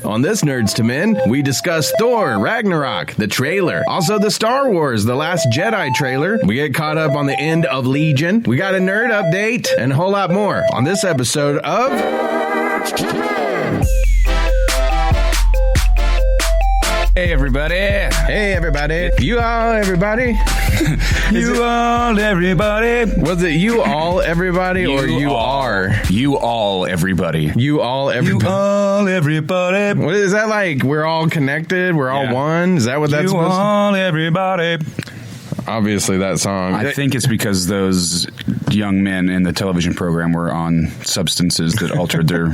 On this Nerds to Men, we discuss Thor Ragnarok, the trailer, also the Star Wars The Last Jedi trailer. We get caught up on the end of Legion. We got a nerd update and a whole lot more on this episode of Hey everybody! Hey everybody! You all everybody! You all everybody! Was it you all everybody or you are? You all everybody. You all everybody. You all everybody. What is that like? We're all connected. We're all one. Is that what that's you supposed to? You all everybody. Obviously, that song. I think it's because those young men in the television program were on substances that altered their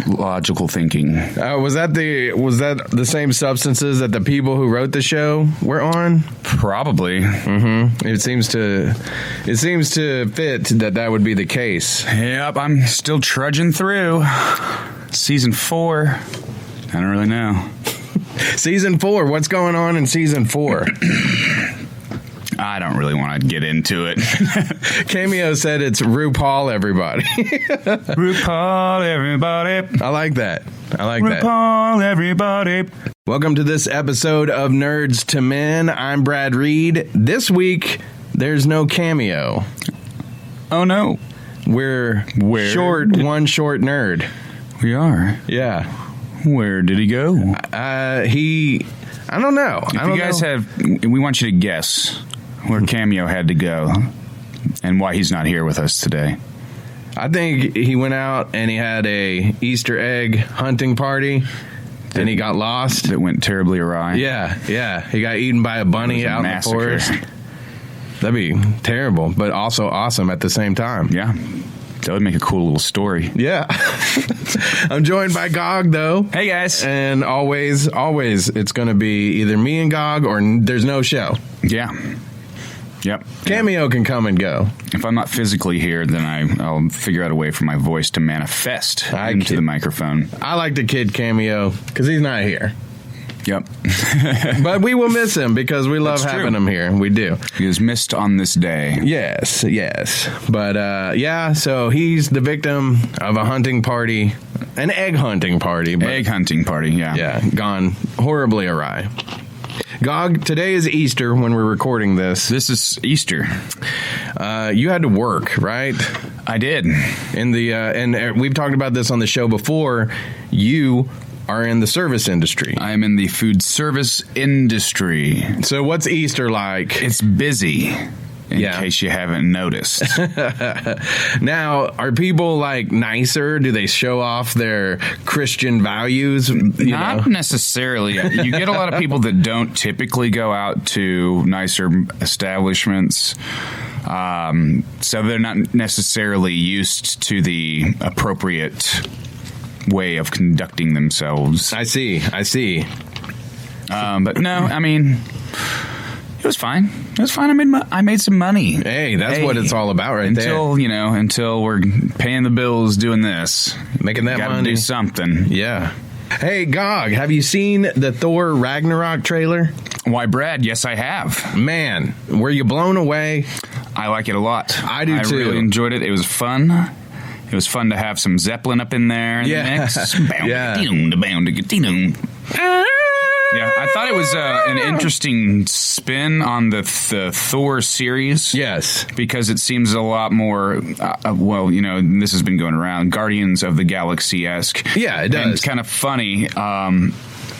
logical thinking. Was that the same substances that the people who wrote the show were on? Probably. Mm-hmm. It seems to fit that would be the case. Yep, I'm still trudging through season 4. I don't really know. Season 4. What's going on in season 4? I don't really want to get into it. Cameo said it's RuPaul everybody. RuPaul everybody. I like that. RuPaul everybody. Welcome to this episode of Nerds to Men. I'm Brad Reed. This week, there's no Cameo. Oh, no. We're one short nerd. We are? Yeah. Where did he go? I don't know. We want you to guess where Cameo had to go and why he's not here with us today. I think he went out and he had a Easter egg hunting party and he got lost. It went terribly awry. Yeah. He got eaten by a bunny out in the forest. That'd be terrible, but also awesome at the same time. Yeah. That would make a cool little story. Yeah. I'm joined by Gog, though. Hey, guys. And always, it's going to be either me and Gog or there's no show. Yeah. Yep. Cameo can come and go. If I'm not physically here, then I'll figure out a way for my voice to manifest into the microphone. I like the kid Cameo because he's not here. Yep. But we will miss him because we love having him here. We do. He was missed on this day. Yes. But, so he's the victim of a hunting party, an egg hunting party. Egg hunting party, yeah. Yeah, gone horribly awry. Gog, today is Easter when we're recording this. This is Easter. You had to work, right? I did. And we've talked about this on the show before. You are in the service industry. I am in the food service industry. So what's Easter like? It's busy, in case you haven't noticed. Now, are people nicer? Do they show off their Christian values? Not necessarily. You get a lot of people that don't typically go out to nicer establishments. So they're not necessarily used to the appropriate way of conducting themselves. I see. But no, I mean, it was fine. I made some money. Hey, that's what it's all about there. Until we're paying the bills doing this. Making that money. Gotta do something. Yeah. Hey, Gog, have you seen the Thor Ragnorok trailer? Why, Brad, yes, I have. Man, were you blown away? I like it a lot. I do, too. I really enjoyed it. It was fun. It was fun to have some Zeppelin up in there in the mix. Yeah, I thought it was an interesting spin on the Thor series. Yes. Because it seems a lot more, this has been going around, Guardians of the Galaxy-esque. Yeah, it does. And it's kind of funny,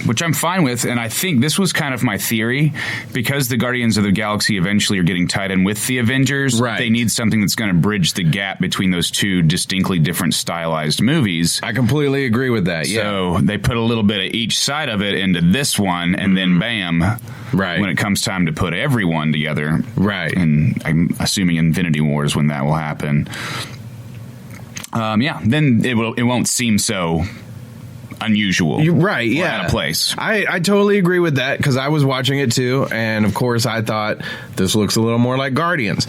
which I'm fine with, and I think this was kind of my theory, because the Guardians of the Galaxy eventually are getting tied in with the Avengers. Right. They need something that's going to bridge the gap between those two distinctly different stylized movies. I completely agree with that, So they put a little bit of each side of it into this one, and then bam, right, when it comes time to put everyone together. Right. And I'm assuming Infinity War is when that will happen. Then it won't seem so unusual. Right, yeah. Out of place. I totally agree with that because I was watching it too, and of course I thought this looks a little more like Guardians.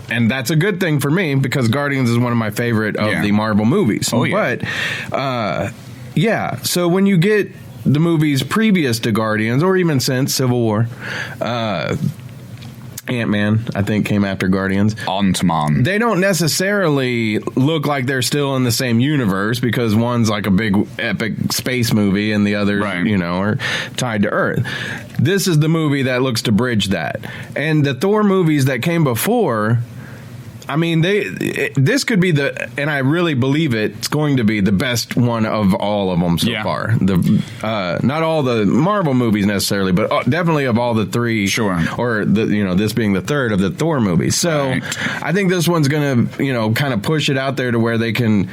And that's a good thing for me because Guardians is one of my favorite of the Marvel movies. Oh, yeah. But, so when you get the movies previous to Guardians, or even since Civil War, Ant-Man, I think, came after Guardians. Ant-Man. They don't necessarily look like they're still in the same universe because one's like a big epic space movie and the others, are tied to Earth. This is the movie that looks to bridge that. And the Thor movies that came before, I mean, this could be and I really believe it's going to be the best one of all of them so far. Not all the Marvel movies necessarily, but definitely of all the three. Sure. Or this being the third of the Thor movies. So I think this one's going to, kind of push it out there to where they can.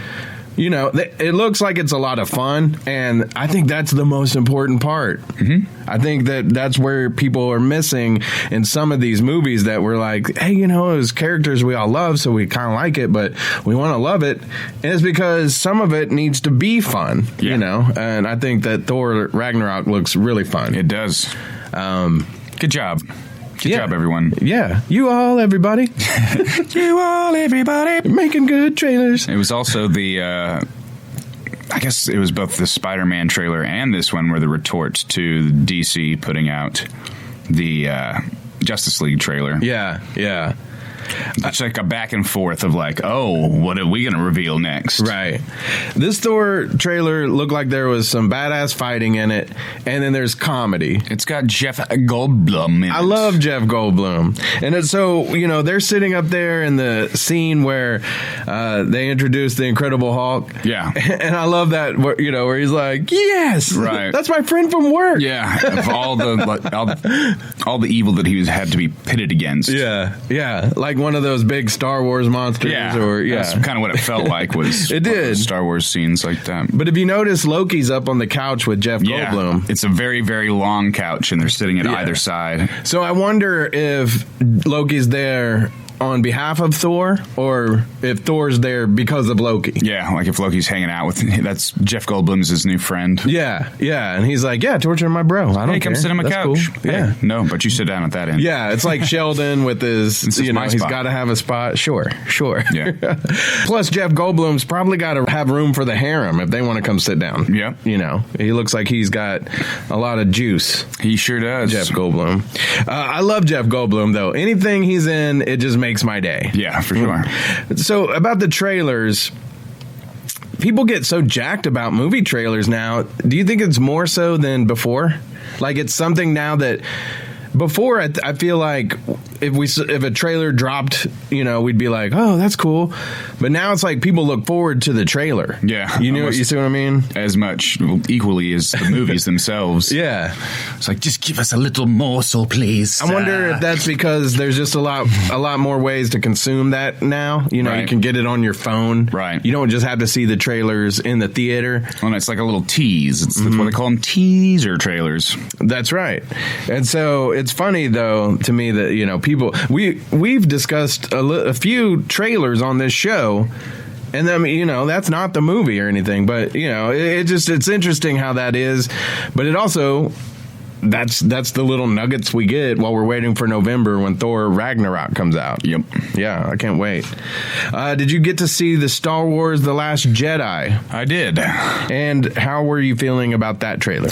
It looks like it's a lot of fun, and I think that's the most important part. Mm-hmm. I think that's where people are missing in some of these movies that we're like, hey, it was characters we all love, so we kind of like it, but we want to love it. And it's because some of it needs to be fun, and I think that Thor Ragnarok looks really fun. It does. Good job. Good job, everyone. Yeah. You all, everybody. You all, everybody. Making good trailers. It was also I guess it was both the Spider-Man trailer and this one were the retort to DC putting out the Justice League trailer. Yeah, yeah. It's like a back and forth of like, oh, what are we going to reveal next? Right. This Thor trailer looked like there was some badass fighting in it, and then there's comedy. It's got Jeff Goldblum in it. I love Jeff Goldblum. And it's so, they're sitting up there in the scene where they introduce the Incredible Hulk. Yeah. And I love that, where he's like, yes, right. That's my friend from work. Yeah. Of all the evil that he had to be pitted against. Yeah. Yeah. Like one of those big Star Wars monsters. That's kind of what it felt like was it did. Star Wars scenes like that. But if you notice, Loki's up on the couch with Jeff Goldblum. It's a very, very long couch, and they're sitting at either side. So I wonder if Loki's there on behalf of Thor, or if Thor's there because of Loki. Yeah, like if Loki's hanging out with... That's Jeff Goldblum's his new friend. Yeah, yeah. And he's like, torture my bro. I don't care. Come sit on my couch. Cool. Yeah. Hey, no, but you sit down at that end. Yeah, it's like Sheldon with his... he's got to have a spot. Sure. Yeah. Plus, Jeff Goldblum's probably got to have room for the harem if they want to come sit down. Yeah. He looks like he's got a lot of juice. He sure does. Jeff Goldblum. I love Jeff Goldblum, though. Anything he's in, it just makes my day. Yeah, for sure. So about the trailers, people get so jacked about movie trailers now. Do you think it's more so than before? Like it's something now that before I feel like if a trailer dropped, we'd be like, oh, that's cool. But now it's like people look forward to the trailer. Yeah. You see what I mean? As much, equally as the movies themselves. Yeah. It's like, just give us a little morsel, please. I wonder if that's because there's just a lot more ways to consume that now. You can get it on your phone. Right. You don't just have to see the trailers in the theater. Well, it's like a little tease. That's what they call them, teaser trailers. That's right. And so it's funny, though, to me that, people, we've discussed a few trailers on this show, and then that's not the movie or anything, but it's interesting how that is. But it also that's the little nuggets we get while we're waiting for November when Thor Ragnarok comes out. Yep. Yeah, I can't wait. Did you get to see the Star Wars The Last Jedi? I did. And how were you feeling about that trailer?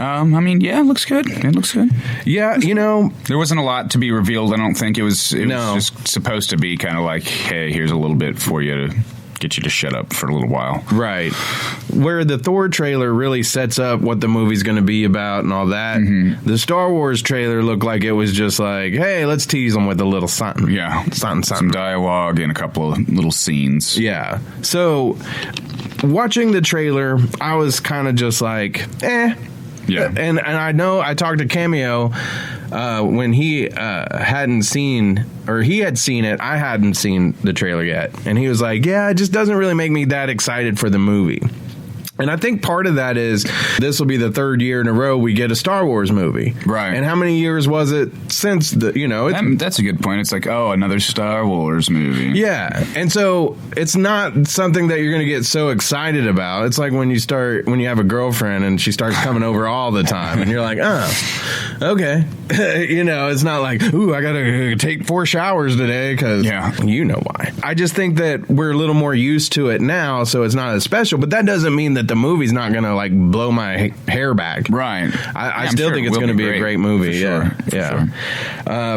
It looks good. It looks good. Yeah, there wasn't a lot to be revealed. I don't think it was just supposed to be kind of like, hey, here's a little bit for you to get you to shut up for a little while. Right. Where the Thor trailer really sets up what the movie's going to be about and all that. Mm-hmm. The Star Wars trailer looked like it was just like, hey, let's tease them with a little something. Yeah. Something. Some dialogue and a couple of little scenes. Yeah. So, watching the trailer, I was kind of just like, Yeah. And I know I talked to Cameo when he hadn't seen, or he had seen it. I hadn't seen the trailer yet. And he was like, yeah, it just doesn't really make me that excited for the movie. And I think part of that is this will be the third year in a row we get a Star Wars movie. Right. And how many years was it since that's a good point. It's like, oh, another Star Wars movie. Yeah. And so it's not something that you're going to get so excited about. It's like when you have a girlfriend and she starts coming over all the time and you're like, oh, okay. It's not like, ooh, I got to take 4 showers today because you know why. I just think that we're a little more used to it now, so it's not as special. But that doesn't mean that the movie's not going to like blow my hair back. Right. I still think it's going to be a great movie. Sure. Yeah.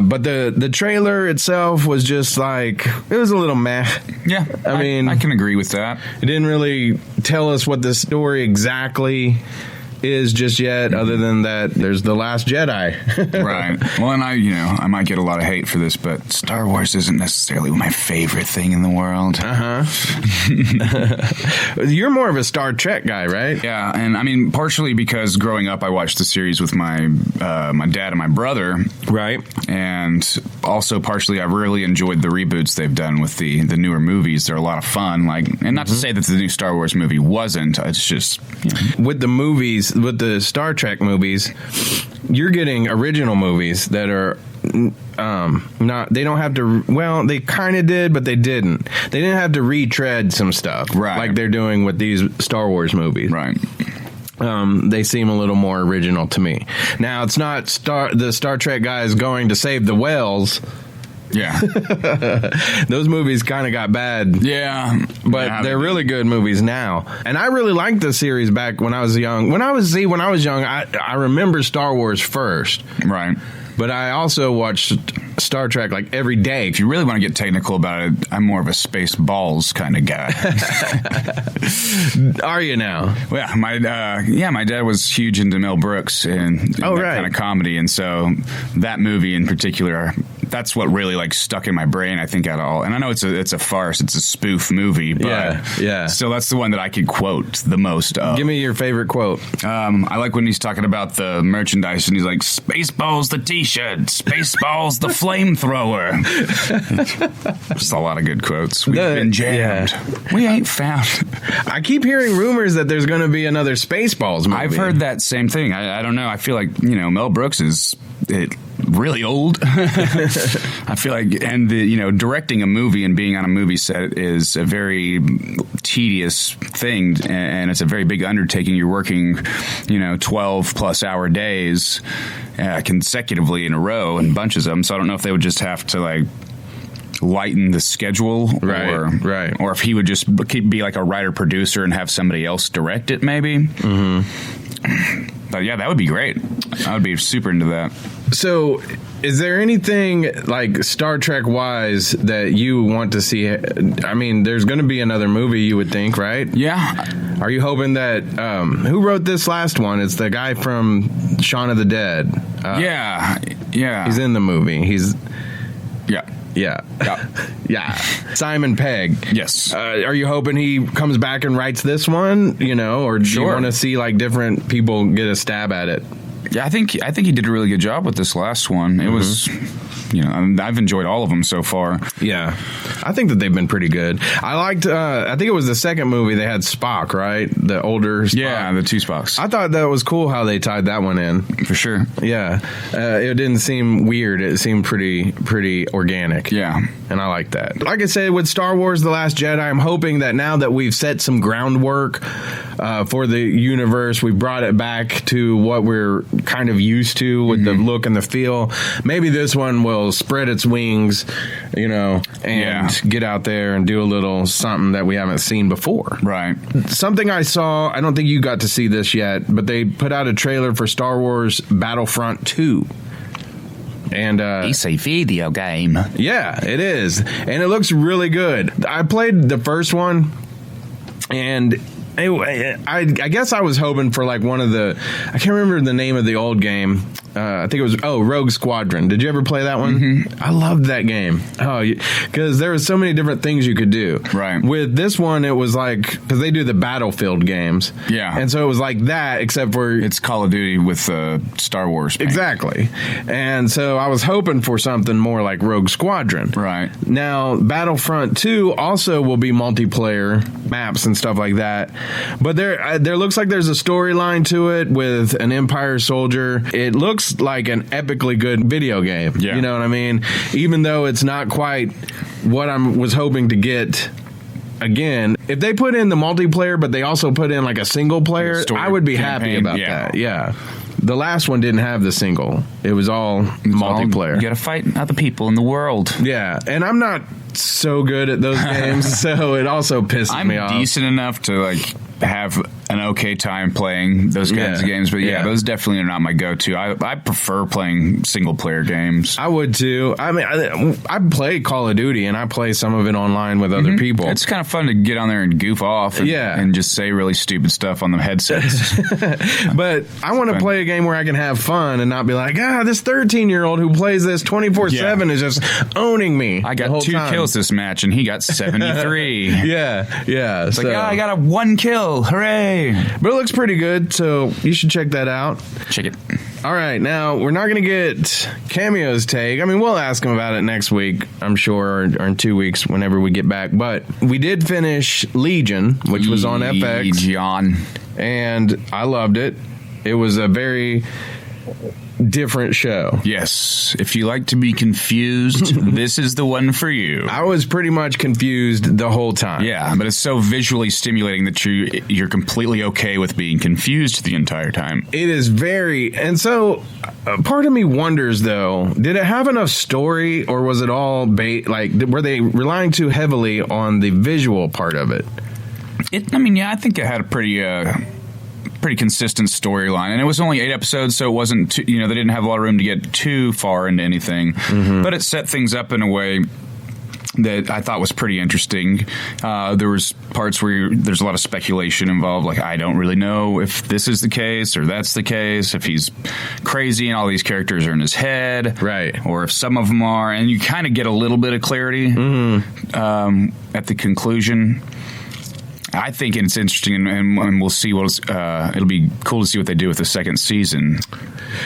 But the trailer itself was just like, it was a little meh. Yeah. I mean, I can agree with that. It didn't really tell us what the story exactly is just yet, other than that there's the Last Jedi. Right. Well, and I might get a lot of hate for this, but Star Wars isn't necessarily my favorite thing in the world. You're more of a Star Trek guy, right? Yeah, and I mean, partially because growing up I watched the series with my my dad and my brother. Right. And also partially I really enjoyed the reboots they've done with the newer movies. They're a lot of fun. And not to say that the new Star Wars movie wasn't. It's just with the movies. With the Star Trek movies, you're getting original movies that are not. They don't have to. Well, they kind of did, but they didn't. They didn't have to retread some stuff, right? Like they're doing with these Star Wars movies, right? They seem a little more original to me. Now, it's not the Star Trek guys going to save the whales. Yeah. Those movies kind of got bad. Yeah. But they're really good movies now. And I really liked the series back when I was young. When I was young, I remember Star Wars first. Right. But I also watched Star Trek like every day. If you really want to get technical about it, I'm more of a space balls kind of guy. Are you now? Well, my dad was huge into Mel Brooks and that kind of comedy, and so that movie in particular, that's what really like stuck in my brain, I think, out of all. And I know it's a farce, it's a spoof movie, but yeah. So that's the one that I could quote the most of. Give me your favorite quote. I like when he's talking about the merchandise and he's like, Spaceballs the t-shirt, Spaceballs the flamethrower. Just a lot of good quotes. We've been jammed. Yeah. We ain't found. I keep hearing rumors that there's going to be another Spaceballs movie. I've heard that same thing. I don't know. I feel like, Mel Brooks is really old. I feel like, and directing a movie and being on a movie set is a very tedious thing, and it's a very big undertaking. You're working, 12 plus hour days consecutively in a row and bunches of them. So I don't know if they would just have to like lighten the schedule, or if he would just be like a writer producer and have somebody else direct it, maybe. Mm-hmm. But yeah, that would be great. I would be super into that. So, is there anything like Star Trek wise that you want to see? I mean, there's going to be another movie, you would think, right? Yeah. Are you hoping that who wrote this last one? It's the guy from Shaun of the Dead. Yeah. He's in the movie. Yeah. Simon Pegg. Yes. Are you hoping he comes back and writes this one? Or do you want to see like different people get a stab at it? Yeah, I think he did a really good job with this last one. It was, I've enjoyed all of them so far. Yeah, I think that they've been pretty good. I liked. I think it was the second movie they had Spock, right? The older Spock. Yeah, the two Spocks. I thought that was cool how they tied that one in. For sure. Yeah, it didn't seem weird. It seemed pretty organic. Yeah, and I like that. Like I said, with Star Wars: The Last Jedi, I'm hoping that now that we've set some groundwork for the universe, we brought it back to what we're kind of used to with the look and the feel. Maybe this one will spread its wings, and get out there and do a little something that we haven't seen before. Right. Something I saw, I don't think you got to see this yet, but they put out a trailer for Star Wars Battlefront 2. And it's a video game. Yeah, it is. And it looks really good. I played the first one, and I guess I was hoping for like one of the, I can't remember the name of the old game. I think it was Rogue Squadron. Did you ever play that one? Mm-hmm. I loved that game. Because there were so many different things you could do. Right. With this one, it was like, because they do the Battlefield games. Yeah. And so it was like that, except for it's Call of Duty with Star Wars paint. Exactly. And so I was hoping for something more like Rogue Squadron. Right. Now, Battlefront 2 also will be multiplayer maps and stuff like that. But there looks like there's a storyline to it with an Empire soldier. It looks like an epically good video game. Yeah. You know what I mean? Even though it's not quite what I was hoping to get. Again, if they put in the multiplayer, but they also put in like a single player, I would be happy about that. Yeah. The last one didn't have the single. It was all multiplayer. You got to fight other people in the world. Yeah. And I'm not so good at those games, so it also pisses me off. I'm decent enough to like have an okay time playing those kinds of games. But those definitely are not my go-to. I prefer playing single-player games. I would too. I mean, I play Call of Duty, and I play some of it online with other people. It's kind of fun to get on there and goof off and just say really stupid stuff on the headsets. But I want to play a game where I can have fun and not be like, this 13-year-old who plays this 24/7 is just owning me. I got 2 kills this match, and he got 73. yeah. It's like, I got a 1 kill. Hooray. But it looks pretty good, so you should check that out. Check it. All right, now, we're not going to get Cameo's take. I mean, we'll ask him about it next week, I'm sure, or in 2 weeks, whenever we get back. But we did finish Legion, which was on FX. Legion. And I loved it. It was a very different show. Yes. If you like to be confused, this is the one for you. I was pretty much confused the whole time. Yeah, but it's so visually stimulating that you're completely okay with being confused the entire time. It is very... And so, part of me wonders, though, did it have enough story, or was it all... were they relying too heavily on the visual part of it? I think it had a pretty consistent storyline, and it was only 8 episodes, so it wasn't too, they didn't have a lot of room to get too far into anything, but it set things up in a way that I thought was pretty interesting. There was parts where there's a lot of speculation involved, like I don't really know if this is the case or that's the case, if he's crazy and all these characters are in his head, right, or if some of them are, and you kind of get a little bit of clarity at the conclusion. I think it's interesting, and we'll see it'll be cool to see what they do with the second season.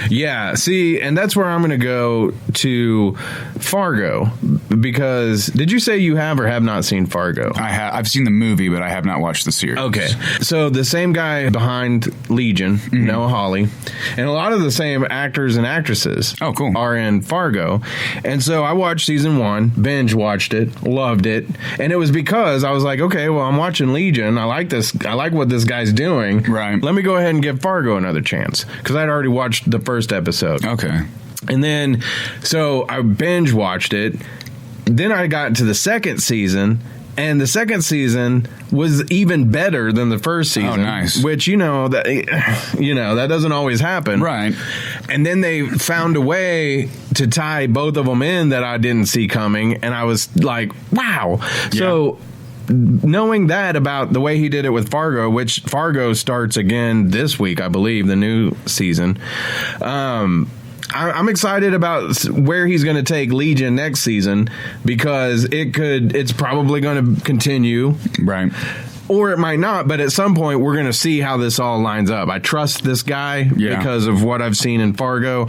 Yeah, see, and that's where I'm going to go to Fargo, because did you say you have or have not seen Fargo? I've seen the movie, but I have not watched the series. Okay, so the same guy behind Legion, Noah Hawley, and a lot of the same actors and actresses are in Fargo. And so I watched season 1, binge watched it, loved it, and it was because I was like, okay, well, I'm watching Legion. I like this. I like what this guy's doing. Right. Let me go ahead and give Fargo another chance, because I'd already watched the first episode. Okay. And then, so I binge watched it. Then I got to the second season, and the second season was even better than the first season. Oh, nice. Which, that doesn't always happen. Right. And then they found a way to tie both of them in that I didn't see coming, and I was like, wow. Yeah. So knowing that about the way he did it with Fargo, which Fargo starts again this week, I believe, the new season. I'm excited about where he's going to take Legion next season, because it's probably going to continue. Right. Or it might not, but at some point we're going to see how this all lines up. I trust this guy because of what I've seen in Fargo.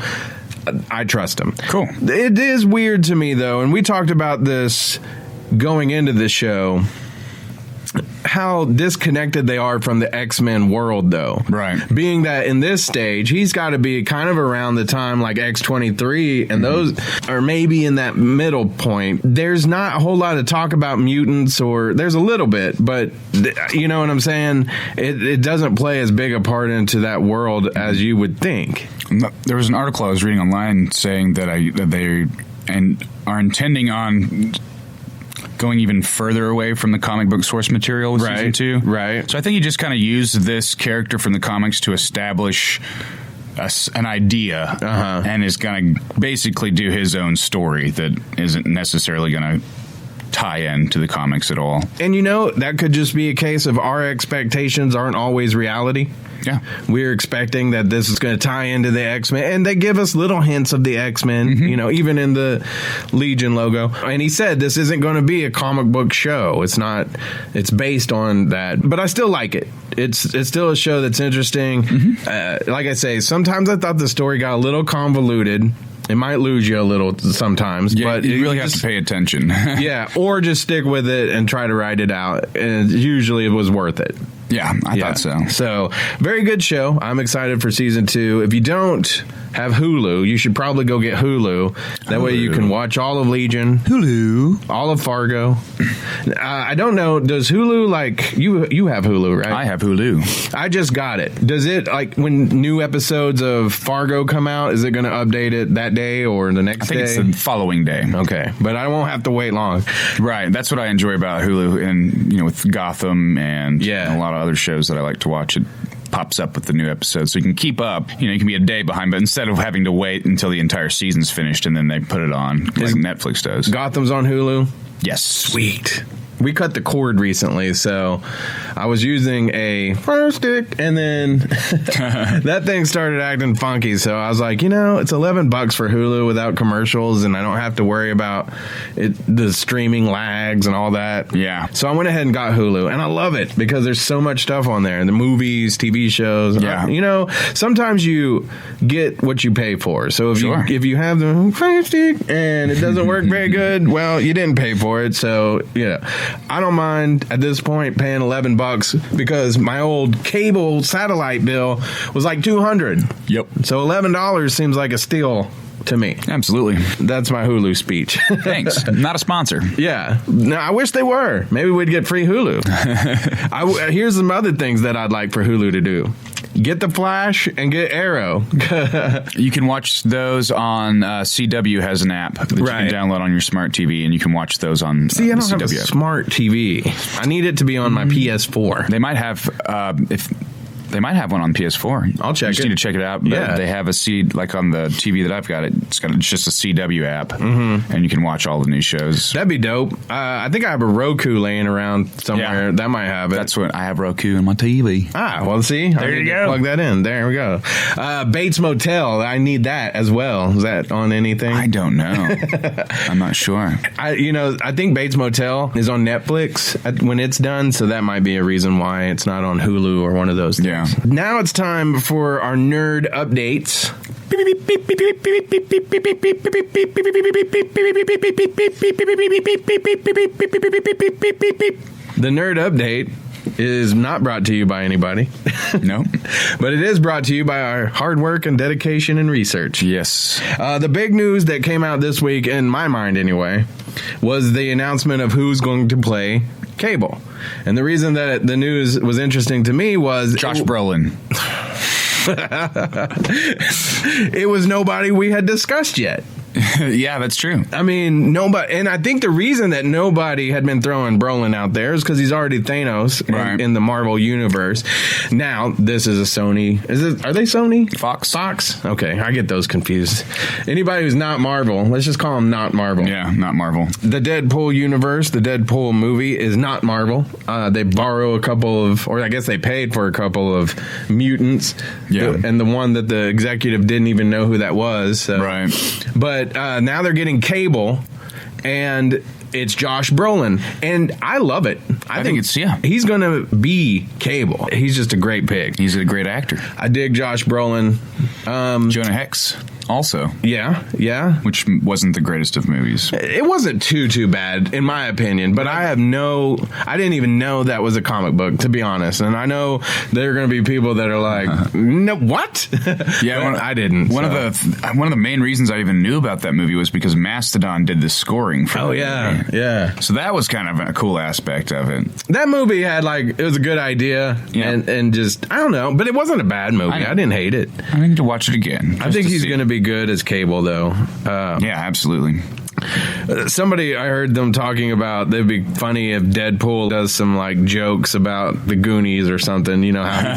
I trust him. Cool. It is weird to me, though, and we talked about this going into the show, how disconnected they are from the X-Men world, though. Right. Being that in this stage, he's got to be kind of around the time like X-23, and those are maybe in that middle point. There's not a whole lot of talk about mutants, or there's a little bit, but you know what I'm saying? It doesn't play as big a part into that world as you would think. There was an article I was reading online saying that they are intending on going even further away from the comic book source material with season 2. Right. So I think he just kind of used this character from the comics to establish an idea and is going to basically do his own story that isn't necessarily going to tie in to the comics at all. And that could just be a case of our expectations aren't always reality. Yeah. We're expecting that this is going to tie into the X-Men, and they give us little hints of the X-Men, even in the Legion logo. And he said this isn't going to be a comic book show. It's not. It's based on that, but I still like it. It's still a show that's interesting. Like I say, sometimes I thought the story got a little convoluted. It might lose you a little sometimes, but you really have to pay attention. Or just stick with it and try to write it out. And usually it was worth it. Yeah, I thought so. So, very good show. I'm excited for season 2. If you don't have Hulu, you should probably go get Hulu. That way you can watch all of Legion, Hulu, all of Fargo. I don't know. Does Hulu, like, you have Hulu, right? I have Hulu. I just got it. Does it, like, when new episodes of Fargo come out, is it going to update it that day or the next day? I think it's the following day. Okay, but I won't have to wait long. Right. That's what I enjoy about Hulu, and with Gotham and a lot of other shows that I like to watch. It pops up with the new episodes, so you can keep up. You can be a day behind, but instead of having to wait until the entire season's finished and then they put it on like Netflix does. Gotham's on Hulu? Yes. Sweet. We cut the cord recently, so I was using a Fire Stick, and then that thing started acting funky. So I was like, it's $11 for Hulu without commercials, and I don't have to worry about the streaming lags and all that. Yeah. So I went ahead and got Hulu, and I love it because there's so much stuff on there, the movies, TV shows. Yeah. Sometimes you get what you pay for. So if you have the Fire Stick and it doesn't work very good, well, you didn't pay for it. So I don't mind at this point paying $11 because my old cable satellite bill was like $200. Yep. So $11 seems like a steal to me. Absolutely. That's my Hulu speech. Thanks. Not a sponsor. Yeah. No, I wish they were. Maybe we'd get free Hulu. Here's some other things that I'd like for Hulu to do. Get The Flash and get Arrow. You can watch those on CW has an app that you can download on your smart TV, and you can watch those on See, I don't CW have a smart TV. I need it to be on my PS4. They might have They might have one on PS4. I'll check it. You just need to check it out. But they have like on the TV that I've got, it's just a CW app, and you can watch all the new shows. That'd be dope. I think I have a Roku laying around somewhere. Yeah. That might have it. That's what I have Roku on my TV. Well, see? There you go. Plug that in. There we go. Bates Motel. I need that as well. Is that on anything? I don't know. I'm not sure. I think Bates Motel is on Netflix when it's done, so that might be a reason why it's not on Hulu or one of those things. Yeah. Now it's time for our nerd updates. The nerd update is not brought to you by anybody. No. But it is brought to you by our hard work and dedication and research. Yes. The big news that came out this week, in my mind anyway, was the announcement of who's going to play Cable. And the reason that the news was interesting to me was... Josh Brolin. It was nobody we had discussed yet. Yeah, that's true. I mean, nobody, and I think the reason that nobody had been throwing Brolin out there is because he's already Thanos in the Marvel universe. Now, this is a Sony. Are they Sony? Fox. Okay, I get those confused. Anybody who's not Marvel, let's just call them not Marvel. Yeah, not Marvel. The Deadpool universe, the Deadpool movie is not Marvel. They borrow a couple of, or I guess they paid for a couple of mutants. Yeah. And the one that the executive didn't even know who that was. So. Right. But now they're getting Cable, and it's Josh Brolin, and I love it. I think it's he's going to be Cable. He's just a great pick. He's a great actor. I dig Josh Brolin. Jonah Hex also. Yeah. Which wasn't the greatest of movies. It wasn't too bad, in my opinion, but I didn't even know that was a comic book, to be honest. And I know there are going to be people that are like, no, what? Yeah, I didn't. One of the main reasons I even knew about that movie was because Mastodon did the scoring for Oh, yeah. Yeah. So that was kind of a cool aspect of it. That movie had it was a good idea and just, I don't know, but it wasn't a bad movie. I didn't hate it. I need to watch it again. I think he's going to be good as Cable, though. Yeah, absolutely. I heard them talking about, it'd be funny if Deadpool does some jokes about the Goonies or something. You know how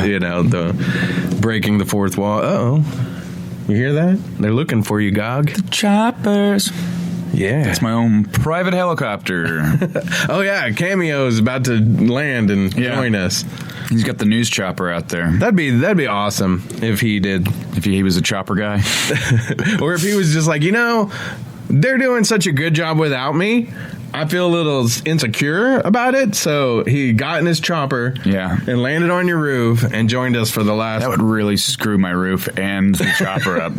he does the breaking the fourth wall. Uh-oh. You hear that? They're looking for you, Gog. The choppers. Yeah. That's my own private helicopter. Oh, yeah. Cameo is about to land and join us. He's got the news chopper out there. That'd be awesome if he did. If he was a chopper guy. Or if he was just they're doing such a good job without me. I feel a little insecure about it. So he got in his chopper and landed on your roof and joined us for the last. That would really screw my roof and the chopper up.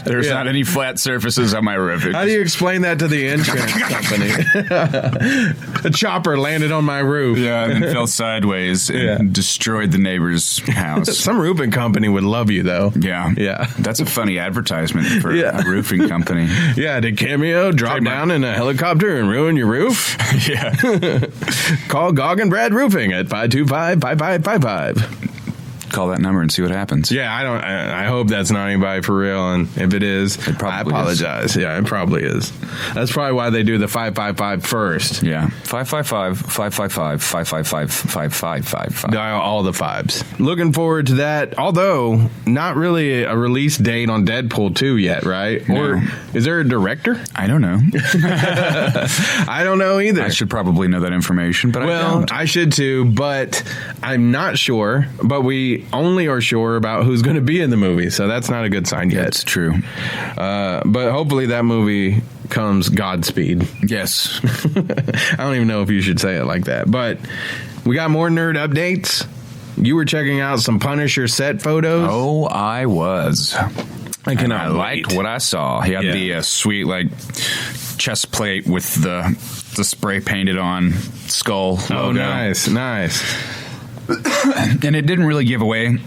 There's not any flat surfaces on my roof. How do you explain that to the insurance company? A chopper landed on my roof. Yeah, and then fell sideways and destroyed the neighbor's house. Some roofing company would love you, though. Yeah. That's a funny advertisement for a roofing company. Yeah, did Cameo drop down in a helicopter and ruin your roof? Yeah. Call Gog and Brad Roofing at 525-5555. Call that number and see what happens. Yeah, I hope that's not anybody for real, and if it is, I apologize. Yeah, it probably is. That's probably why they do the 555 first. Yeah, 555-555-555-555. Dial all the fives. Looking forward to that, although not really a release date on Deadpool 2 yet, right? No. Or is there a director? I don't know. I don't know either. I should probably know that information, but I don't. I should too, but I'm not sure. But we only are sure about who's going to be in the movie, so that's not a good sign yet. That's true. But hopefully that movie comes Godspeed. Yes. I don't even know if you should say it like that, but we got more nerd updates. You were checking out some Punisher set photos. Oh, I was. I liked what I saw. He had the sweet chest plate with the spray painted on skull logo. Oh, nice. And it didn't really give away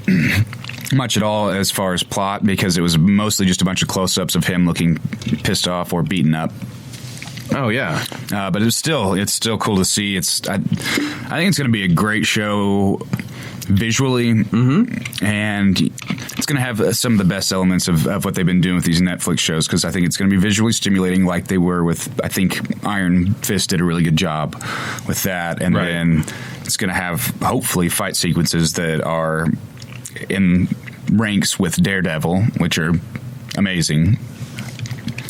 much at all as far as plot, because it was mostly just a bunch of close-ups of him looking pissed off or beaten up. Oh yeah, but it's still cool to see. I think it's going to be a great show visually, and it's going to have some of the best elements of what they've been doing with these Netflix shows, because I think it's going to be visually stimulating, like they were with, I think Iron Fist did a really good job with that, and then it's going to have hopefully fight sequences that are in ranks with Daredevil, which are amazing.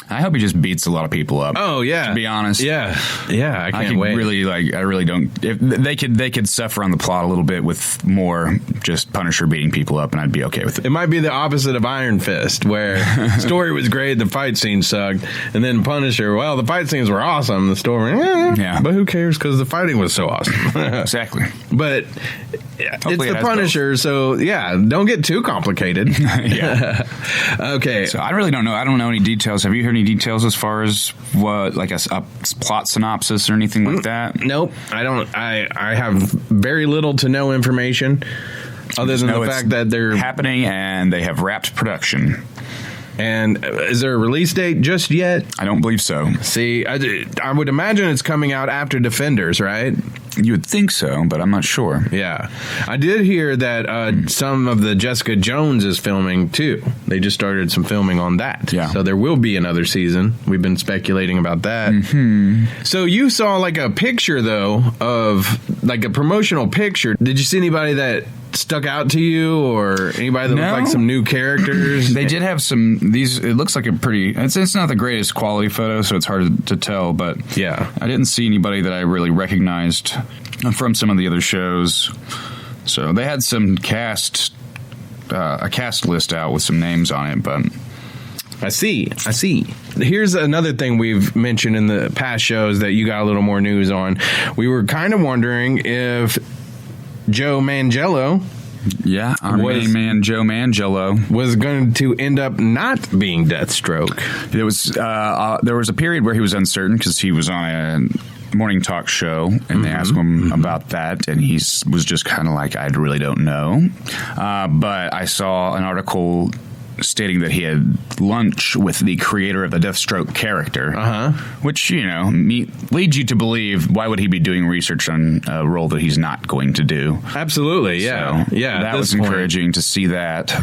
I hope he just beats a lot of people up. Oh yeah, to be honest. Yeah. I can't wait. I really don't. If they could suffer on the plot a little bit with more just Punisher beating people up, and I'd be okay with it. It might be the opposite of Iron Fist, where story was great, the fight scene sucked, and then Punisher. Well, the fight scenes were awesome. The story, but who cares? Because the fighting was so awesome. Exactly. But hopefully it's the Punisher, so don't get too complicated. Okay. So I really don't know. I don't know any details. Have you heard any details as far as what, like a plot synopsis or anything like that? Nope. I don't. I have very little to no information other than the fact that they're happening and they have wrapped production. And is there a release date just yet? I don't believe so. See, I would imagine it's coming out after Defenders, right? You would think so, but I'm not sure. Yeah. I did hear that some of the Jessica Jones is filming, too. They just started some filming on that. Yeah. So there will be another season. We've been speculating about that. Mm-hmm. So you saw like a picture, though, of like a promotional picture. Did you see anybody that stuck out to you, or anybody that looked like some new characters? They did have some. It looks like a pretty. It's not the greatest quality photo, so it's hard to tell. But I didn't see anybody that I really recognized from some of the other shows. So they had some a cast list out with some names on it, but. I see. Here's another thing we've mentioned in the past shows that you got a little more news on. We were kind of wondering if Joe Man-Jello, our main man Joe Man-Jello, was going to end up not being Deathstroke. It was there was a period where he was uncertain because he was on a morning talk show, and they asked him about that, and he was just kind of like, I really don't know. But I saw an article stating that he had lunch with the creator of the Deathstroke character, which, leads you to believe, why would he be doing research on a role that he's not going to do? Absolutely, yeah. So that was encouraging to see that.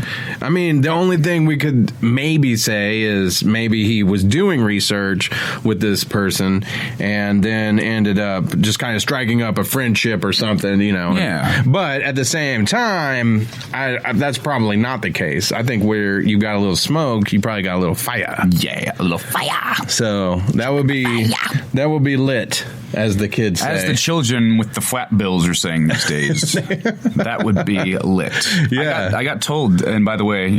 I mean, the only thing we could maybe say is maybe he was doing research with this person and then ended up just kind of striking up a friendship or something, Yeah. But at the same time, that's probably not the case. I think where you got a little smoke, you probably got a little fire. Yeah, a little fire. So that would be lit, as the kids say. As the children with the flat bills are saying these days. That would be lit. Yeah. I got told, and by the way,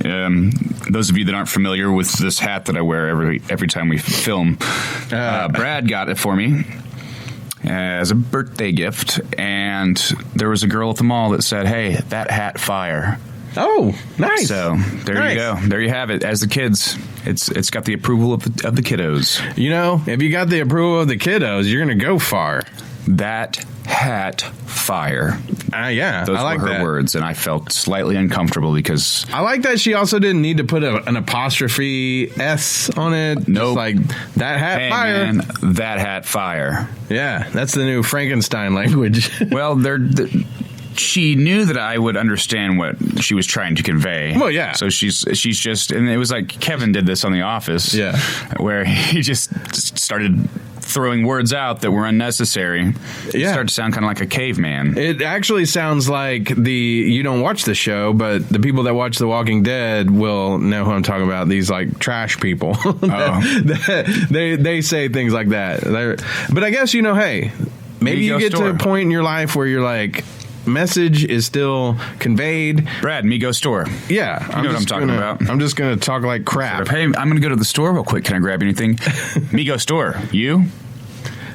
those of you that aren't familiar with this hat that I wear every time we film, Brad got it for me. as a birthday gift, and there was a girl at the mall that said, "Hey, that hat fire." Oh, nice. So there you go. There you have it. As the kids, it's got the approval of the kiddos. You know, if you got the approval of the kiddos, you're going to go far. That hat fire. Yeah, those I like were her that. words, and I felt slightly uncomfortable because I like that she also didn't need to put an apostrophe S on it. Nope. Just like that hat hey, fire. Man, that hat fire. Yeah, that's the new Frankenstein language. Well, she knew that I would understand what she was trying to convey. Well, yeah. So she's just, and it was like Kevin did this on The Office. Yeah. Where he just started throwing words out that were unnecessary. Yeah. Started to sound kind of like a caveman. It actually sounds like you don't watch the show, but the people that watch The Walking Dead will know who I'm talking about. These like trash people. They say things like that. But I guess, hey, maybe you get to a point in your life where you're like, message is still conveyed. Brad, Mego store. Yeah. You know what I'm talking about. I'm just going to talk like crap. Hey, I'm going to go to the store real quick. Can I grab anything? Mego store. You?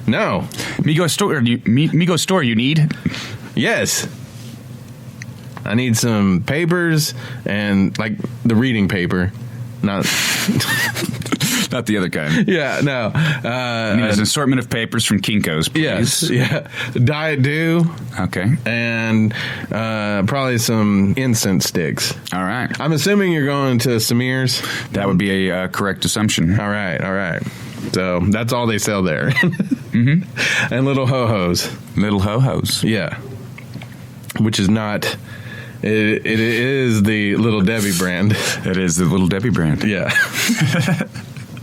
No. Mego store. Mego store. You need? Yes. I need some papers and like the reading paper. Not not the other kind. Yeah, no. I need an assortment of papers from Kinko's, please. Yes, yeah. Diet Dew. Okay. And probably some incense sticks. All right. I'm assuming you're going to Samir's. That would be a correct assumption. All right. So that's all they sell there. Mm-hmm. And little ho-hos. Little ho-hos. Yeah. Which is not... It is the Little Debbie brand. It is the Little Debbie brand. Yeah.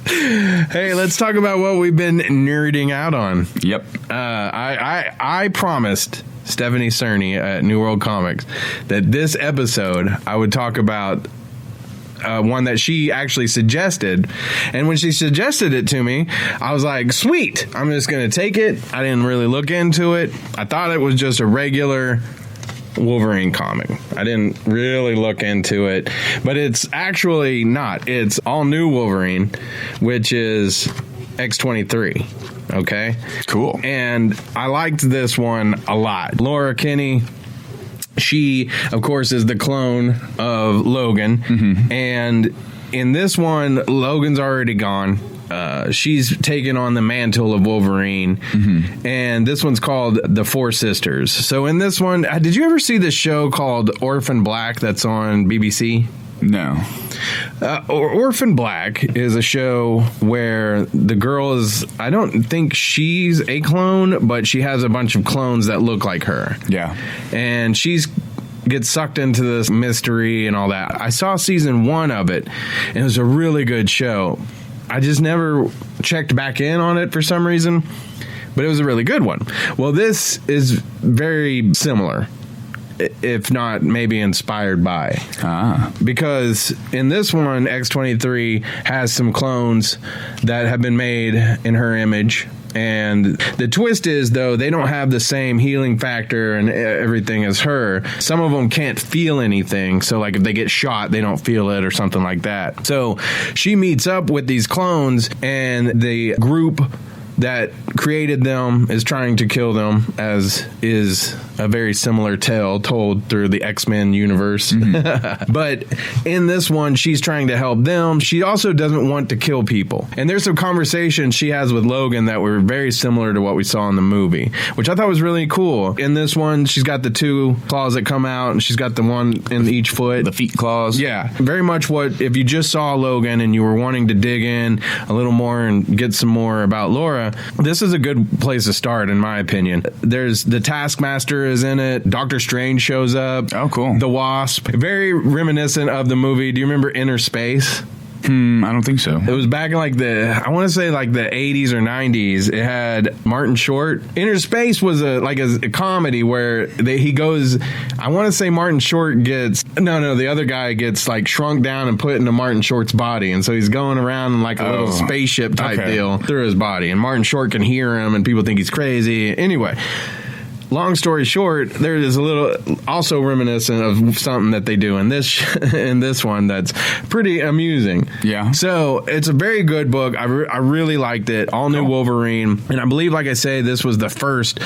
Hey, let's talk about what we've been nerding out on. Yep. I promised Stephanie Cerny at New World Comics that this episode I would talk about one that she actually suggested. And when she suggested it to me, I was like, sweet, I'm just going to take it. I didn't really look into it. I thought it was just a regular Wolverine comic. I didn't really look into it, but it's actually not. It's All New Wolverine, which is X-23. Okay? Cool. And I liked this one a lot. Laura Kinney, she, of course, is the clone of Logan. Mm-hmm. And in this one, Logan's already gone. She's taken on the mantle of Wolverine, mm-hmm. and this one's called The Four Sisters. So in this one, did you ever see this show called Orphan Black that's on BBC? No. Orphan Black is a show where the girl is, I don't think she's a clone, but she has a bunch of clones that look like her. Yeah. And gets sucked into this mystery and all that. I saw season 1 of it, and it was a really good show. I just never checked back in on it for some reason, but it was a really good one. Well, this is very similar, if not maybe inspired by. Because in this one, X-23 has some clones that have been made in her image. And the twist is, though, they don't have the same healing factor and everything as her. Some of them can't feel anything. So, like, if they get shot, they don't feel it or something like that. So she meets up with these clones, and the group that created them is trying to kill them, as is a very similar tale told through the X-Men universe. Mm-hmm. But in this one, she's trying to help them. She also doesn't want to kill people. And there's some conversations she has with Logan that were very similar to what we saw in the movie, which I thought was really cool. In this one, she's got the 2 claws that come out, and she's got the one in each foot. The feet claws. Yeah. Very much what, if you just saw Logan and you were wanting to dig in a little more and get some more about Laura, this is a good place to start, in my opinion. There's the Taskmaster is in it. Doctor Strange shows up. Oh, cool. The Wasp. Very reminiscent of the movie. Do you remember Inner Space? I don't think so. It was back in I want to say like the 80s or 90s. It had Martin Short. Inner Space was a comedy where he goes, I want to say Martin Short gets, the other guy gets like shrunk down and put into Martin Short's body. And so he's going around in like a little spaceship type deal through his body. And Martin Short can hear him and people think he's crazy. Anyway, long story short, there is a little also reminiscent of something that they do in this one that's pretty amusing. Yeah. So it's a very good book. I really liked it. All New Wolverine. And I believe, like I say, this was the first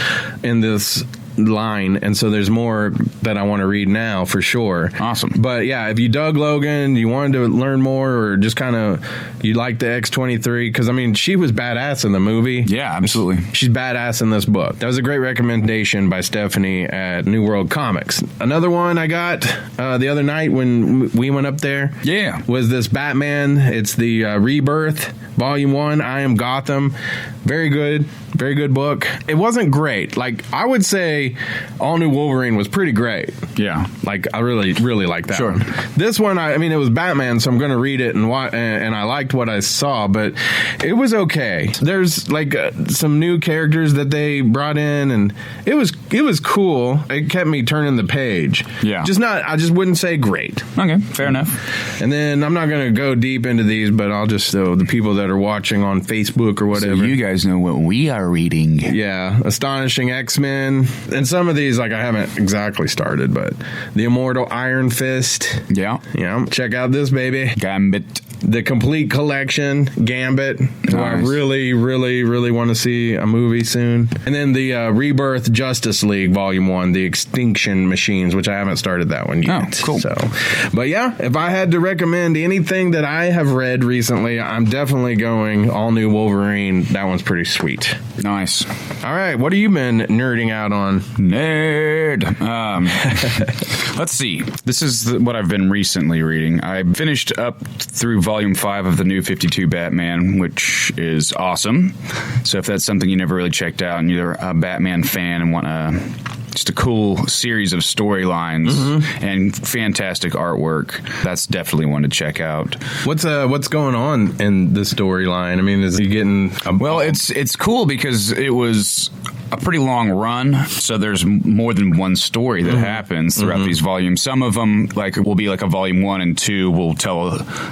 in this line, and so there's more that I want to read now for sure. Awesome. But yeah, if you dug Logan, you wanted to learn more, or just kind of you like the X-23, because I mean she was badass in the movie. Yeah, absolutely. She's badass in this book. That was a great recommendation by Stephanie at New World Comics. Another one I got the other night when we went up there, was this Batman. It's the Rebirth Volume 1, I Am Gotham. Very good book. It wasn't great. Like, I would say All New Wolverine was pretty great. Yeah. Like, I really like that one. This one, I mean, it was Batman, so I'm going to read it, and I liked what I saw, but it was okay. There's, like, some new characters that they brought in, and it was cool. It kept me turning the page. Yeah. I just wouldn't say great. Okay, fair enough. And then I'm not going to go deep into these, but I'll just, the people that are watching on Facebook or whatever. So you guys know what we are reading. Yeah, Astonishing X-Men. And some of these, like, I haven't exactly started, but The Immortal Iron Fist. Yeah. Yeah, check out this baby. Gambit. The Complete Collection, Gambit. Nice. I really want to see a movie soon. And then the Rebirth Justice League Volume 1, The Extinction Machines, which I haven't started that one yet. Oh, cool. So, but yeah, if I had to recommend anything that I have read recently, I'm definitely going All New Wolverine. That one's pretty sweet. Nice. All right, what have you been nerding out on? Nerd. Let's see. This is what I've been recently reading. I finished up through Volume 5 of the New 52 Batman, which is awesome. So if that's something you never really checked out and you're a Batman fan and want just a cool series of storylines and fantastic artwork, that's definitely one to check out. What's going on in the storyline? I mean, is he getting well, it's cool because it was a pretty long run, so there's more than one story that happens throughout these volumes. Some of them will be like a volume 1 and 2 will tell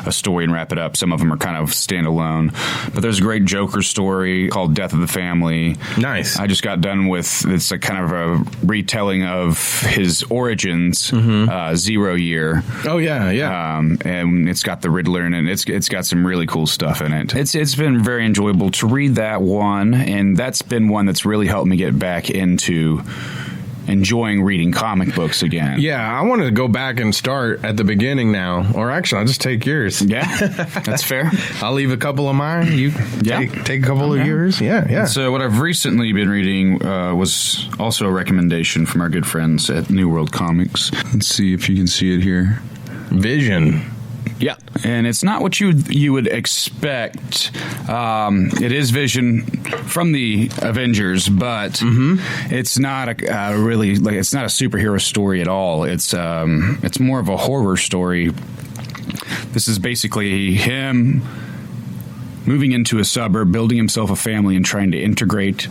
a story and wrap it up. Some of them are kind of standalone, but there's a great Joker story called Death of the Family. Nice. I just got done with, it's a kind of a retelling of his origins, 0 Year. Oh yeah. And it's got the Riddler in it. It's got some really cool stuff in it. It's been very enjoyable to read that one, and that's been one that's really helped me get back into enjoying reading comic books again. Yeah, I wanted to go back and start at the beginning now. Or actually, I'll just take yours. Yeah, that's fair. I'll leave a couple of mine. You take a couple of yours. Yeah. So what I've recently been reading was also a recommendation from our good friends at New World Comics. Let's see if you can see it here. Vision. Yeah, and it's not what you would expect. It is Vision from the Avengers, but it's not a really it's not a superhero story at all. It's more of a horror story. This is basically him moving into a suburb, building himself a family, and trying to integrate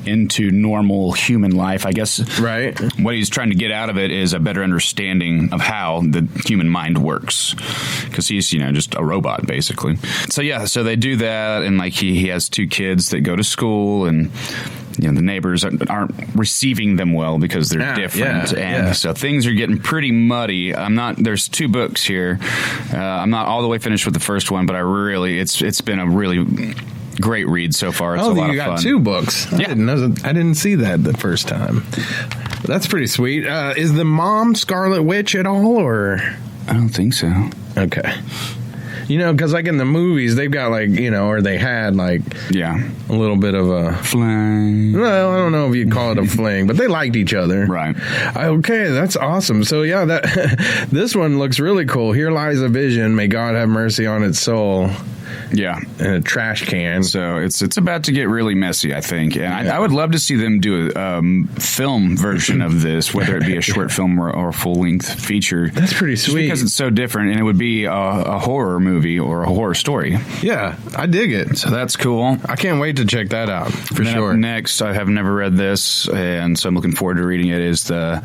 into normal human life. I guess right. What he's trying to get out of it is a better understanding of how the human mind works, because he's just a robot basically. So they do that, and he has 2 kids that go to school, and the neighbors aren't receiving them well because they're different, so things are getting pretty muddy. There's 2 books here. I'm not all the way finished with the first one, but it's been a really great read so far. It's a lot of fun. You got 2 books. I didn't see that the first time. That's pretty sweet. Is the mom Scarlet Witch at all, or? I don't think so. Okay. Because in the movies, they've got or they had a little bit of a fling. Well, I don't know if you'd call it a fling, but they liked each other. Right. Okay, that's awesome. So this one looks really cool. Here lies a vision. May God have mercy on its soul. Yeah. In a trash can. So it's about to get really messy, I think. And I would love to see them do a film version of this, whether it be a short film or a full-length feature. That's pretty sweet. Just because it's so different, and it would be a horror movie or a horror story. Yeah, I dig it. So that's cool. I can't wait to check that out, for sure. Next, I have never read this, and so I'm looking forward to reading it, is the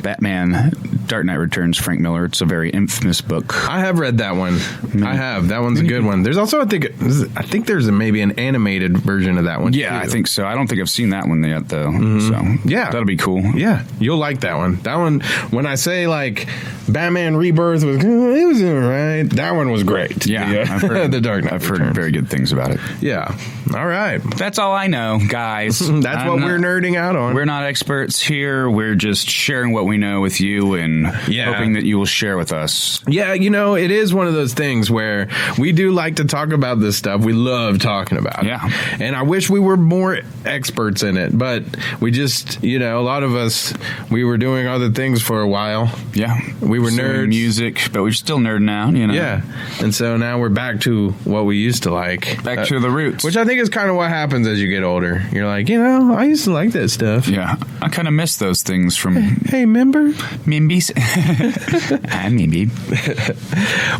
Batman Dark Knight Returns, Frank Miller. It's a very infamous book. I have read that one. I have. That one's a good one. There's also, I think there's maybe an animated version of that one. Yeah, too. I think so. I don't think I've seen that one yet, though. Mm-hmm. So yeah, that'll be cool. Yeah, you'll like that one. That one, when I say like Batman Rebirth was, it was alright. That one was great. Yeah, I've heard the Dark Knight. I've heard very good things about it. Yeah. All right. That's all I know, guys. That's what we're nerding out on. We're not experts here. We're just sharing what we know with you and hoping that you will share with us. Yeah, it is one of those things where we do like to talk about this stuff. We love talking about it. Yeah. And I wish we were more experts in it, but we just, a lot of us, we were doing other things for a while. Yeah. We were nerds. Music, but we're still nerding out, Yeah. And so now we're back to what we used to like. Back to the roots. Which I think is kind of what happens as you get older. You're like, I used to like that stuff. Yeah. I kind of miss those things from... Hey, member? Mimbies. I'm Mimby.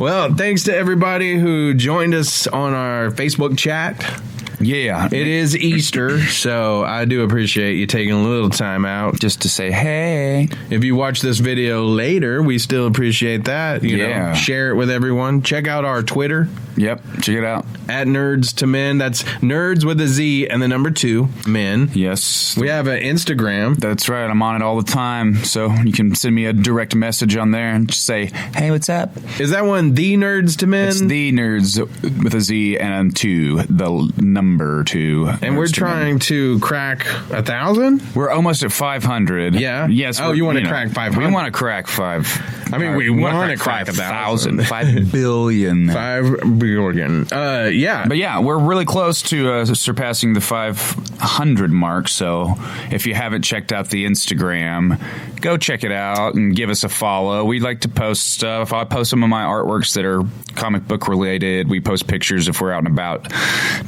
Well, thanks to everybody who joined us on our Facebook chat. Yeah. It is Easter, so I do appreciate you taking a little time out. Just to say, hey. If you watch this video later, we still appreciate that. You know, share it with everyone. Check out our Twitter. Yep, check it out. At Nerds to Men. That's Nerds with a Z and the number 2, Men. Yes. We have an Instagram. That's right. I'm on it all the time. So you can send me a direct message on there and just say, hey, what's up? Is that one The Nerds to Men? It's The Nerds with a Z and 2, the number 2. And we're trying to crack 1,000? We're almost at 500. Yeah? Yes. Oh, you want to crack 500? We want to crack 5. I mean, we want to crack 1,000. 5 billion. 5 billion. Yeah. But yeah, we're really close to surpassing the 500 mark. So if you haven't checked out the Instagram, go check it out and give us a follow. We like to post stuff. I post some of my artworks that are comic book related. We post pictures if we're out and about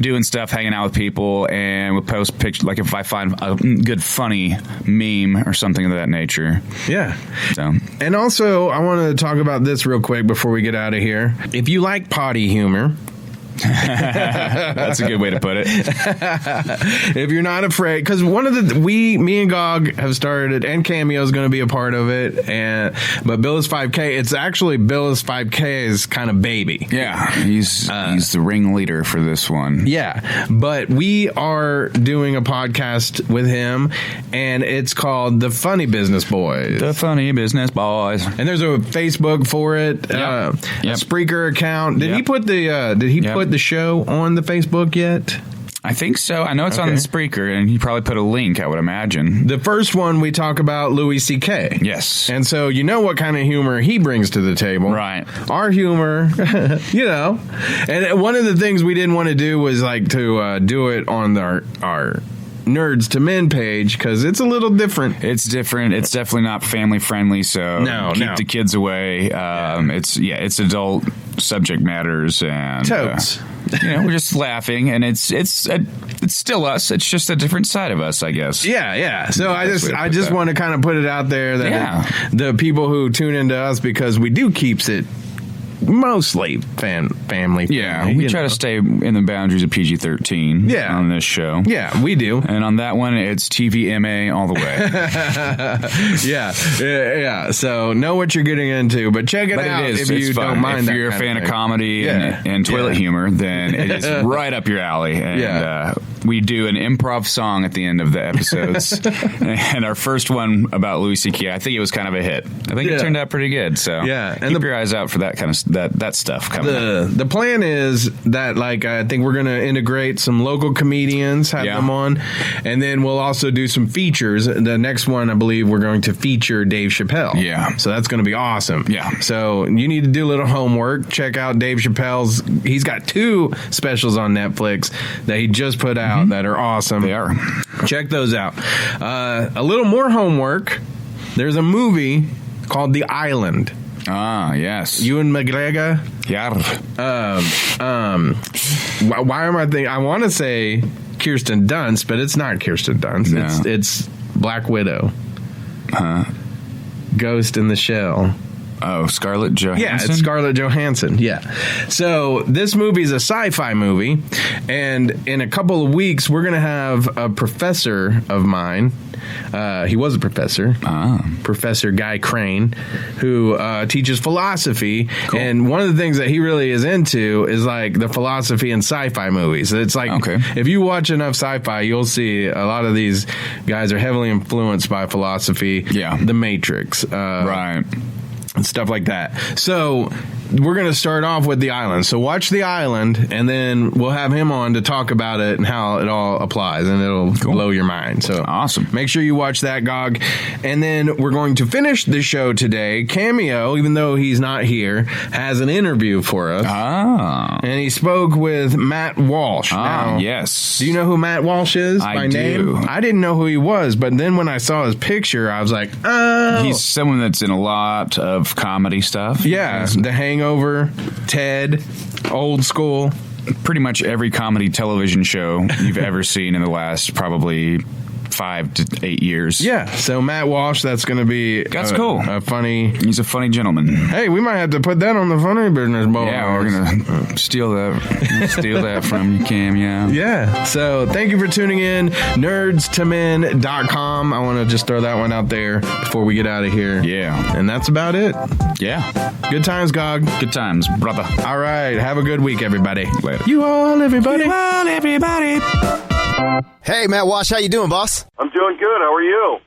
doing stuff, hanging out with people, and we'll post pictures like if I find a good funny meme or something of that nature. Yeah. So, and also I want to talk about this real quick before we get out of here. If you like potty humor, that's a good way to put it. If you're not afraid, because one of me and Gog have started, and Cameo is going to be a part of it, but Bill is 5K. It's actually Bill is 5K's kind of baby. Yeah, he's the ringleader for this one. Yeah, but we are doing a podcast with him, and it's called The Funny Business Boys. The Funny Business Boys. And there's a Facebook for it, a Spreaker account. Did he put the show on the Facebook yet? I think so. I know it's on the Spreaker, and he probably put a link, I would imagine. The first one, we talk about Louis C.K. Yes. And so you know what kind of humor he brings to the table. Right. Our humor, And one of the things we didn't want to do was like to do it on our Nerds to Men page, because it's a little different. It's different. It's definitely not family friendly, so keep the kids away. It's adult subject matters, and totes. We're just laughing, and it's still us. It's just a different side of us, I guess. Yeah. So I just want to kind of put it out there that the people who tune into us, because we do keeps it mostly family. Yeah, we try to stay in the boundaries of PG-13 on this show. Yeah, we do. And on that one, it's TVMA all the way. Yeah. So know what you're getting into, but check it out if you don't mind. If you're a fan of comedy and toilet humor, then it is right up your alley. And we do an improv song at the end of the episodes. And our first one about Louis C.K., I think it was kind of a hit. I think it turned out pretty good. So keep your eyes out for that kind of that stuff coming up. The plan is that, like, I think we're going to integrate some local comedians, have them on, and then we'll also do some features. The next one, I believe, we're going to feature Dave Chappelle. Yeah. So that's going to be awesome. Yeah. So you need to do a little homework. Check out Dave Chappelle's. He's got 2 specials on Netflix that he just put out that are awesome. They are. Check those out. A little more homework. There's a movie called The Island. Ah, yes. Ewan McGregor. Yeah. Why am I thinking? I want to say Kirsten Dunst, but it's not Kirsten Dunst. No. It's Black Widow. Ghost in the Shell. Oh, Scarlett Johansson? Yeah, it's Scarlett Johansson. Yeah. So this movie is a sci-fi movie, and in a couple of weeks, we're going to have a professor of mine. He was a professor, Professor Guy Crane, who teaches philosophy. Cool. And one of the things that he really is into is like the philosophy in sci-fi movies. It's like if you watch enough sci-fi, you'll see a lot of these guys are heavily influenced by philosophy. Yeah, The Matrix, right, and stuff like that. So we're going to start off with The Island. So watch The Island, and then we'll have him on to talk about it and how it all applies, and it'll blow your mind. So awesome. Make sure you watch that, Gog. And then we're going to finish the show today. Cameo, even though he's not here, has an interview for us. And he spoke with Matt Walsh. Now, yes. Do you know who Matt Walsh is by name? I didn't know who he was, but then when I saw his picture, I was like, oh. He's someone that's in a lot of comedy stuff. Yeah, The Hangover, Ted, Old School. Pretty much every comedy television show you've ever seen in the last probably 5 to 8 years. Yeah, so Matt Walsh, that's going to be cool. A funny... He's a funny gentleman. Hey, we might have to put that on the Funny Business Bowl. Yeah, we're going to steal that from you, Cam, Yeah, so thank you for tuning in. nerdstomen.com. I want to just throw that one out there before we get out of here. Yeah. And that's about it. Yeah. Good times, Gog. Good times, brother. All right, have a good week, everybody. Later. You all, everybody. You all, everybody. Hey, Matt Walsh, how you doing, boss? I'm doing good. How are you?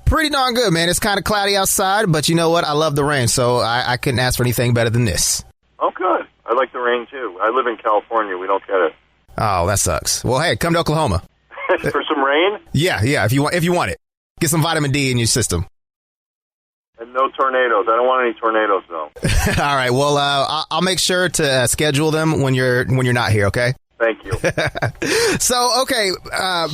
Pretty darn good, man. It's kind of cloudy outside, but you know what? I love the rain, so I couldn't ask for anything better than this. Oh, good. I like the rain, too. I live in California. We don't get it. Oh, that sucks. Well, hey, come to Oklahoma. For some rain? Yeah, if you want it. Get some vitamin D in your system. And no tornadoes. I don't want any tornadoes, though. All right. Well, I'll make sure to schedule them when you're not here, okay? Thank you. So, okay,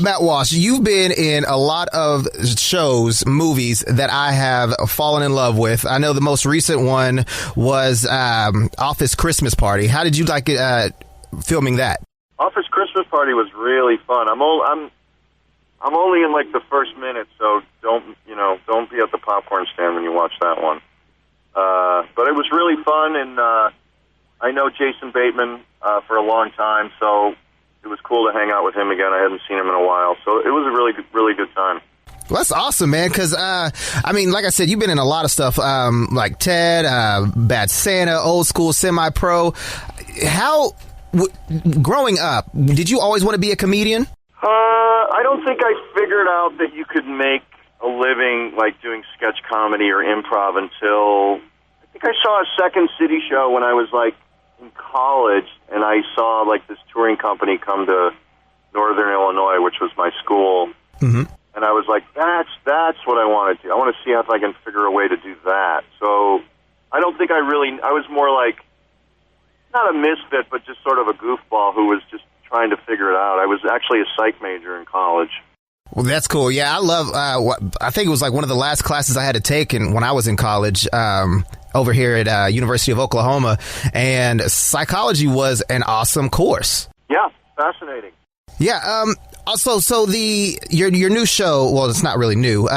Matt Walsh, you've been in a lot of shows, movies that I have fallen in love with. I know the most recent one was Office Christmas Party. How did you like filming that? Office Christmas Party was really fun. I'm only in like the first minute, so don't be at the popcorn stand when you watch that one. But it was really fun, and I know Jason Bateman for a long time, so it was cool to hang out with him again. I hadn't seen him in a while, so it was a really good time. Well, that's awesome, man, because, I mean, like I said, you've been in a lot of stuff, like Ted, Bad Santa, Old School, Semi-Pro. How, growing up, did you always want to be a comedian? I don't think I figured out that you could make a living, like, doing sketch comedy or improv until, I think I saw a Second City show when I was, like, in college, and I saw like this touring company come to Northern Illinois, which was my school, and I was like, that's what I want to do. I want to see if I can figure a way to do that. So I don't think I was more like, not a misfit, but just sort of a goofball who was just trying to figure it out. I was actually a psych major in college. Well, that's cool. Yeah, I love, I think it was like one of the last classes I had to take when I was in college, over here at University of Oklahoma, and psychology was an awesome course. Yeah, fascinating. Yeah, also, so your new show, well, it's not really new,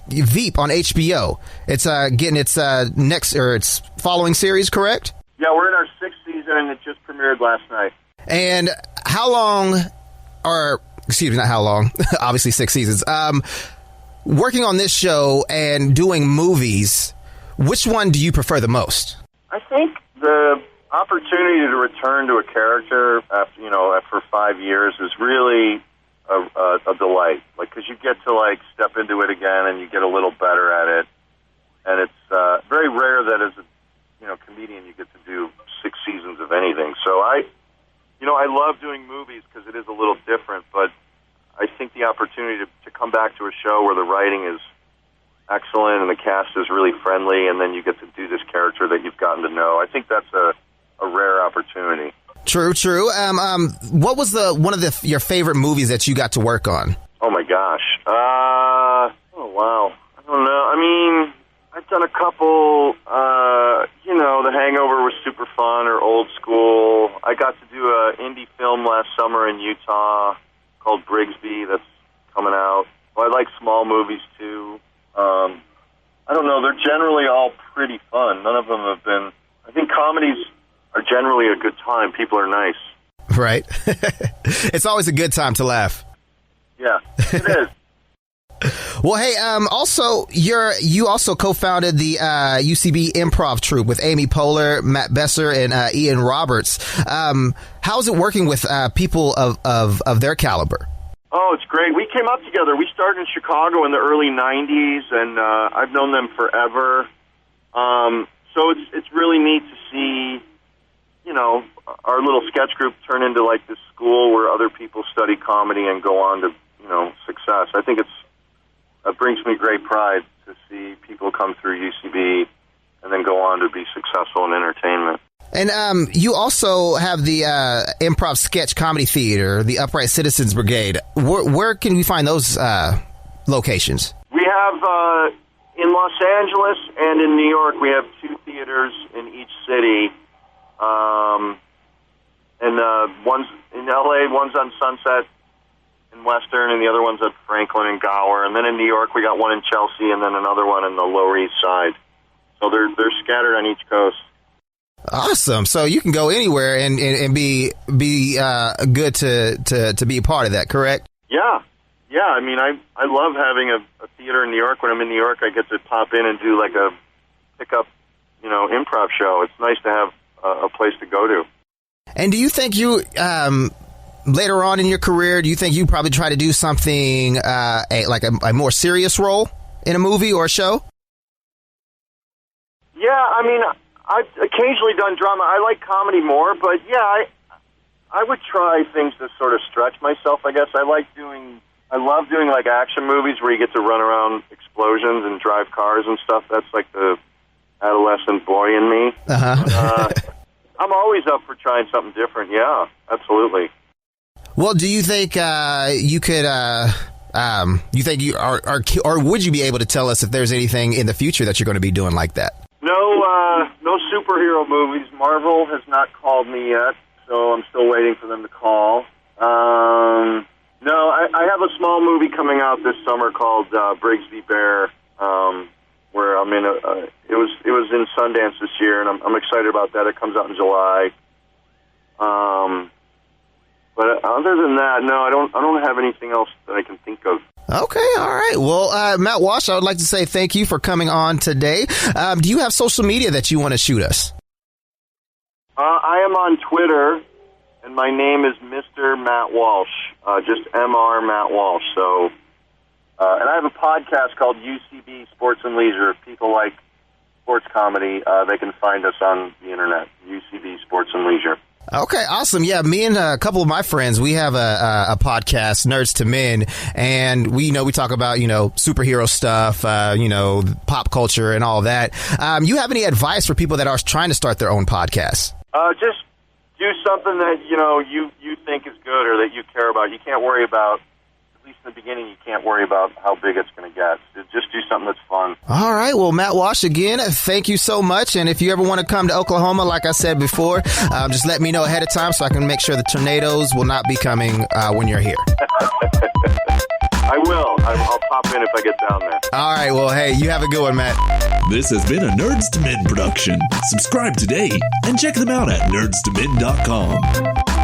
Veep on HBO. It's getting its its following series, correct? Yeah, we're in our 6th season, and it just premiered last night. And how long, or excuse me, not how long, obviously 6 seasons, working on this show and doing movies, which one do you prefer the most? I think the opportunity to return to a character after 5 years is really a delight. Like, because you get to like step into it again and you get a little better at it. And it's very rare that as a comedian you get to do 6 seasons of anything. So I love doing movies because it is a little different. But I think the opportunity to come back to a show where the writing is excellent and the cast is really friendly, and then you get to do this character that you've gotten to know. I think that's a rare opportunity. True. What was one of your favorite movies that you got to work on? Oh my gosh. Oh wow. I don't know. I mean, I've done a couple. The Hangover was super fun, or Old School. I got to do an indie film last summer in Utah called Brigsby that's coming out. Well, I like small movies too. I don't know, they're generally all pretty fun. None of them have been... I think comedies are generally a good time. People are nice. Right. It's always a good time to laugh. Yeah, it is. Well, hey, also, you also co-founded the UCB Improv Troupe with Amy Poehler, Matt Besser, and Ian Roberts. How's it working with people of their caliber? Oh, it's great. We came up together. We started in Chicago in the early 90s, and I've known them forever. So it's really neat to see, you know, our little sketch group turn into like this school where other people study comedy and go on to, you know, success. I think it brings me great pride to see people come through UCB and then go on to be successful in entertainment. And you also have the improv sketch comedy theater, the Upright Citizens Brigade. Where can we find those locations? We have in Los Angeles and in New York, we have 2 theaters in each city. And one's in LA, one's on Sunset in Western, and the other one's at Franklin and Gower. And then in New York, we got one in Chelsea, and then another one in the Lower East Side. So they're scattered on each coast. Awesome. So you can go anywhere and be good to be a part of that, correct? Yeah. Yeah, I mean, I love having a theater in New York. When I'm in New York, I get to pop in and do like a pick-up, you know, improv show. It's nice to have a place to go to. And do you think you, later on in your career, do you think you probably try to do something a more serious role in a movie or a show? Yeah, I mean, I've occasionally done drama. I like comedy more, but yeah, I would try things to sort of stretch myself, I guess. I love doing like action movies where you get to run around explosions and drive cars and stuff. That's like the adolescent boy in me. Uh-huh. I'm always up for trying something different. Yeah, absolutely. Well, do you think you could? You think you are, or would you be able to tell us if there's anything in the future that you're going to be doing like that? No superhero movies. Marvel has not called me yet, so I'm still waiting for them to call. No, I have a small movie coming out this summer called Brigsby Bear, where I'm in it was in Sundance this year, and I'm excited about that. It comes out in July. But other than that, no, I don't have anything else that I can think of. Okay, all right. Well, Matt Walsh, I would like to say thank you for coming on today. Do you have social media that you want to shoot us? I am on Twitter, and my name is Mr. Matt Walsh, just Mr. Matt Walsh. So, and I have a podcast called UCB Sports and Leisure. If people like sports comedy, they can find us on the internet, UCB Sports and Leisure. Okay, awesome. Yeah, me and a couple of my friends, we have a podcast, Nerds to Men, and we talk about, superhero stuff, pop culture and all that. You have any advice for people that are trying to start their own podcasts? Just do something that, you think is good or that you care about. You can't worry about, at least in the beginning, you can't worry about how big it's going to get. Just do something that's fun. All right. Well, Matt Walsh, again, thank you so much. And if you ever want to come to Oklahoma, like I said before, just let me know ahead of time so I can make sure the tornadoes will not be coming when you're here. I will. I'll pop in if I get down there. All right. Well, hey, you have a good one, Matt. This has been a Nerds to Men production. Subscribe today and check them out at nerdstomen.com.